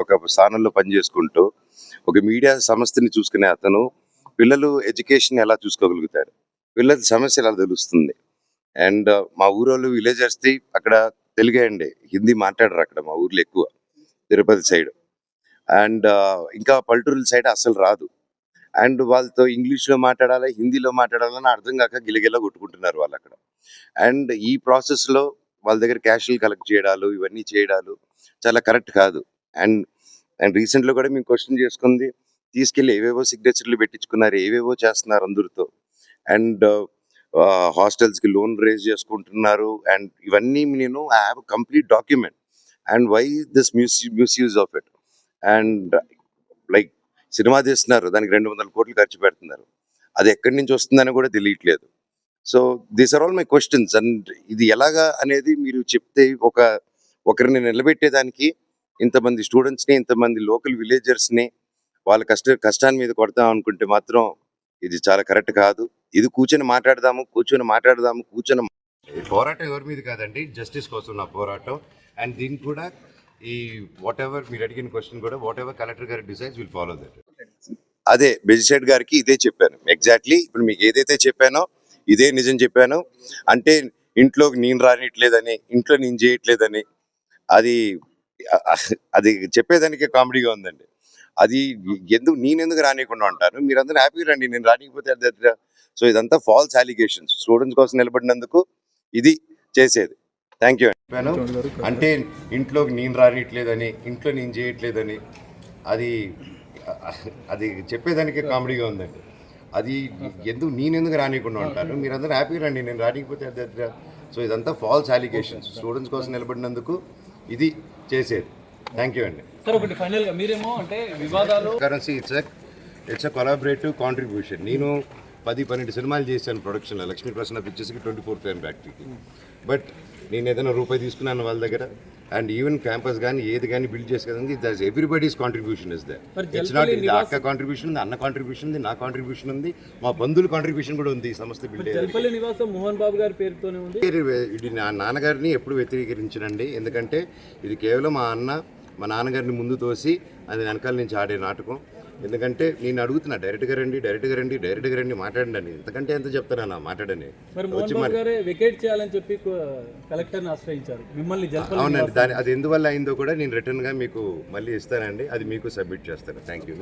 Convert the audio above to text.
ఒక స్థానంలో పనిచేసుకుంటూ ఒక మీడియా సంస్థని చూసుకునే అతను పిల్లలు ఎడ్యుకేషన్ ఎలా చూసుకోగలుగుతారు, పిల్లల సమస్య ఎలా తెలుస్తుంది. అండ్ మా ఊరోళ్ళు విలేజర్స్ది అక్కడ తెలుగే అండి, హిందీ మాట్లాడరు అక్కడ మా ఊర్లో ఎక్కువ, తిరుపతి సైడ్. అండ్ ఇంకా పల్లెటూరుల సైడ్ అసలు రాదు. అండ్ వాళ్ళతో ఇంగ్లీష్లో మాట్లాడాలి, హిందీలో మాట్లాడాలని అర్థం కాక గిలగిలా కొట్టుకుంటున్నారు వాళ్ళు అక్కడ. అండ్ ఈ ప్రాసెస్లో వాళ్ళ దగ్గర క్యాషులు కలెక్ట్ చేయడాలు ఇవన్నీ చేయడాలు చాలా కరెక్ట్ కాదు. అండ్ అండ్ రీసెంట్లో కూడా మేము క్వశ్చన్ చేసుకుంది, తీసుకెళ్ళి ఏవేవో సిగ్నేచర్లు పెట్టించుకున్నారు, ఏవేవో చేస్తున్నారు అందరితో. అండ్ హాస్టల్స్కి లోన్ రేజ్ చేసుకుంటున్నారు. అండ్ ఇవన్నీ నేను I have complete document. And why this misuse of it. And like cinema తీస్తున్నారు, దానికి 200 కోట్లు ఖర్చు పెడుతున్నారు, అది ఎక్కడి నుంచి వస్తుందని కూడా తెలియట్లేదు. So these are all my questions. And ఇది ఎలాగా అనేది మీరు చెప్తే ఒకరిని నిలబెట్టేదానికి ఇంతమంది స్టూడెంట్స్ని, ఇంతమంది లోకల్ విలేజర్స్ని వాళ్ళ కష్టాన్ని మీద కొడతాం అనుకుంటే మాత్రం ఇది చాలా కరెక్ట్ కాదు. ఇది కూర్చొని మాట్లాడదాము. ఈ పోరాటం ఎవరి మీద కాదండి, జస్టిస్ కోసం నా పోరాటం. అండ్ దీనికి కూడా ఈ వాట్ ఎవర్ మీరు అడిగిన క్వశ్చన్ కూడా వాట్ ఎవర్ కలెక్టర్ గారి డిసైడ్స్ విల్ ఫాలో దట్. అదే మెజిస్ట్రేట్ గారికి ఇదే చెప్పాను ఎగ్జాక్ట్లీ. ఇప్పుడు మీకు ఏదైతే చెప్పానో ఇదే నిజం చెప్పాను. అంటే ఇంట్లోకి నేను రానిట్లేదని, ఇంట్లో నేను చేయట్లేదని, అది అది చెప్పేదానికే కామెడీగా ఉందండి. అది నేనెందుకు రానియకుండా ఉంటాను, మీరందరూ హ్యాపీగా రండి, నేను రానికపోతే. సో ఇదంతా ఫాల్స్ అలిగేషన్స్. స్టూడెంట్స్ కోసం నిలబడినందుకు ఇది చేసేది. థ్యాంక్ యూ చెప్పాను. అంటే ఇంట్లోకి నేను రానిట్లేదని, ఇంట్లో నేను చేయట్లేదని, అది చెప్పేదానికే కామెడీగా ఉందండి. అది నేనెందుకు రానియకుండా ఉంటాను, మీరందరూ హ్యాపీగా రండి, నేను రానికపోతే. సో ఇదంతా ఫాల్స్ అలిగేషన్స్. స్టూడెంట్స్ కోసం నిలబడినందుకు ఇది చేసేది. థ్యాంక్ యూ అండి. సార్ ఒకటి ఫైనల్గా మీరేమో అంటే వివాదాలు currency it's a collaborative contribution. నేను 10-12 సినిమాలు చేశాను ప్రొడక్షన్లో, లక్ష్మీ ప్రసన్న పిక్చర్స్కి, 24 ఫిల్మ్ ఫ్యాక్టరీకి. బట్ నేను ఏదైనా రూపాయి తీసుకున్నాను వాళ్ళ దగ్గర. అండ్ ఈవెన్ క్యాంపస్ కానీ ఏది కానీ బిల్డ్ చేసేదానికి that's everybody's contribution is there. It's not ఇది అక్క కాంట్రిబ్యూషన్ ఉంది, అన్న కాంట్రిబ్యూషన్ ఉంది, నా కాంట్రిబ్యూషన్ ఉంది, మా బంధువుల కాంట్రిబ్యూషన్ కూడా ఉంది. ఈ సంస్థ బిల్డ్ జల్పల్లి నివాసం మోహన్ బాబు గారి పేరుతోనే ఉంది. ఇది నా నాన్నగారిని ఎప్పుడు వ్యతిరేకరించనండి. ఎందుకంటే ఇది కేవలం మా నాన్నగారిని ముందు తోసి అది వెనకాల నుంచి ఆడే నాటకం. ఎందుకంటే నేను అడుగుతున్నా, డైరెక్ట్గా రండి మాట్లాడండి అని. ఎంతకంటే ఎంత చెప్తానన్నా మాట్లాడని. వెకేట్ చేయాలని చెప్పి కలెక్టర్ని ఆశ్రయించారు మిమ్మల్ని. అవునండి, అది ఎందువల్ల అయిందో కూడా నేను రిటర్న్గా మీకు మళ్ళీ ఇస్తానండి, అది మీకు సబ్మిట్ చేస్తాను. Thank you.